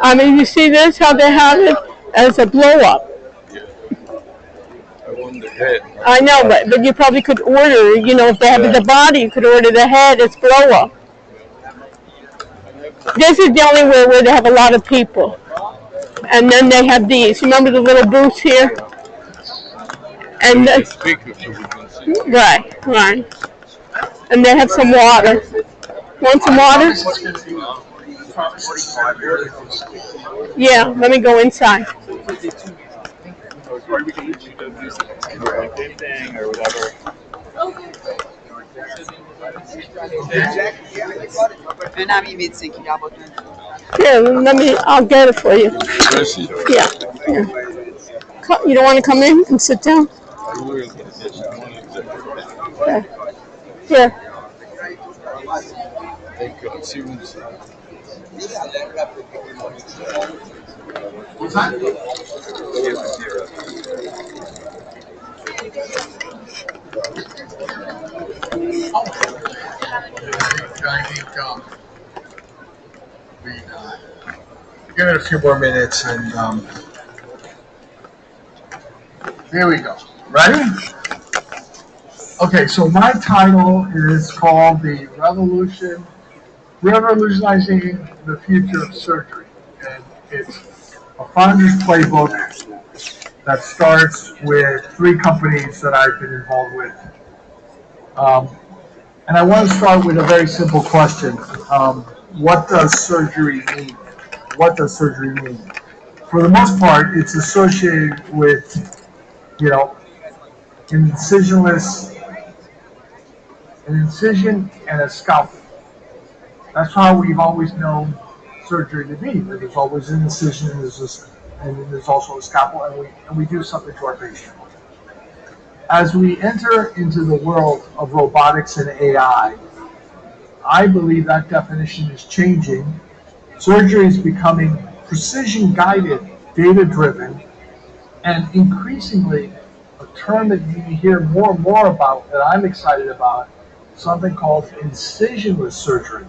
I mean, you see this, how they have it as a blow-up. I know, but you probably could order, if they have the body, you could order the head as blow-up. This is the only way where they have a lot of people. And then they have these. Remember the little booths here? And right. And they have some water. Want some water? Yeah, let me go inside. Here, I'll get it for you. Yeah. You don't want to come in and sit down? Okay. Here. Give it a few more minutes and here we go. Ready? Okay, so my title is called The Revolutionizing the Future of Surgery. And it's a founder's playbook that starts with 3 companies that I've been involved with. And I want to start with a very simple question. What does surgery mean? What does surgery mean? For the most part, it's associated with, an incision and a scalpel. That's how we've always known surgery to be. There's always an incision and there's also a scalpel, and we do something to our patient. As we enter into the world of robotics and AI, I believe that definition is changing. Surgery is becoming precision-guided, data-driven, and increasingly a term that you hear more and more about that I'm excited about, something called incisionless surgery.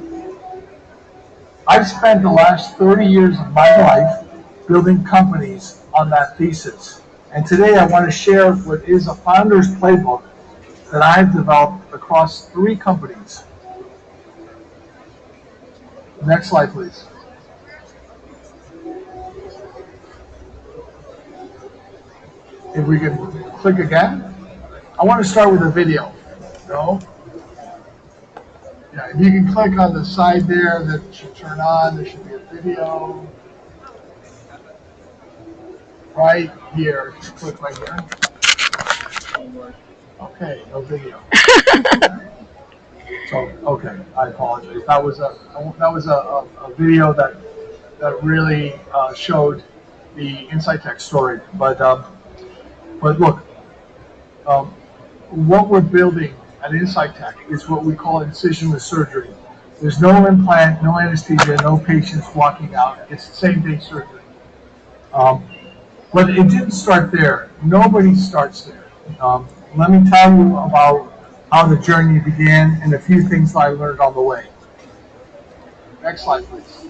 I've spent the last 30 years of my life building companies on that thesis. And today I want to share what is a founder's playbook that I've developed across 3 companies. Next slide, please. If we can click again. I want to start with a video. No? Yeah, if you can click on the side there that should turn on, there should be a video. Right here. Just click right here. Okay, no video. So, okay, I apologize. That was a video that really showed the Incytech story. But look, what we're building at Incytech is what we call incisionless surgery. There's no implant, no anesthesia, no patients walking out. It's same-day surgery. But it didn't start there. Nobody starts there. Let me tell you about how the journey began and a few things that I learned on the way. Next slide, please.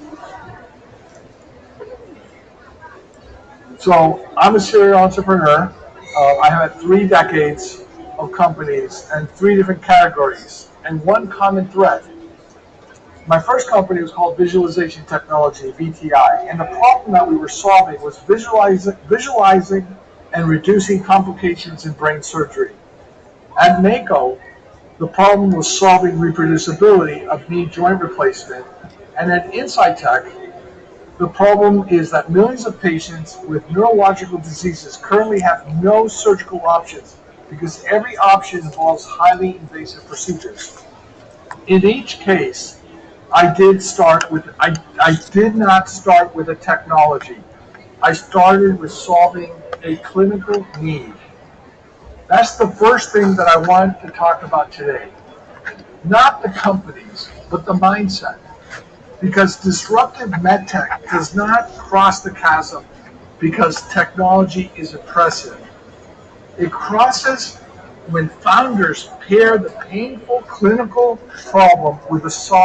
So I'm a serial entrepreneur. I have had 3 decades of companies and 3 different categories and one common thread. My first company was called Visualization Technology, VTI, and the problem that we were solving was visualizing and reducing complications in brain surgery. At Mako, the problem was solving reproducibility of knee joint replacement, and at Incytech, the problem is that millions of patients with neurological diseases currently have no surgical options because every option involves highly invasive procedures. In each case, I did not start with a technology. I started with solving a clinical need. That's the first thing that I want to talk about today. Not the companies, but the mindset. Because disruptive medtech does not cross the chasm because technology is impressive. It crosses when founders pair the painful clinical problem with a solid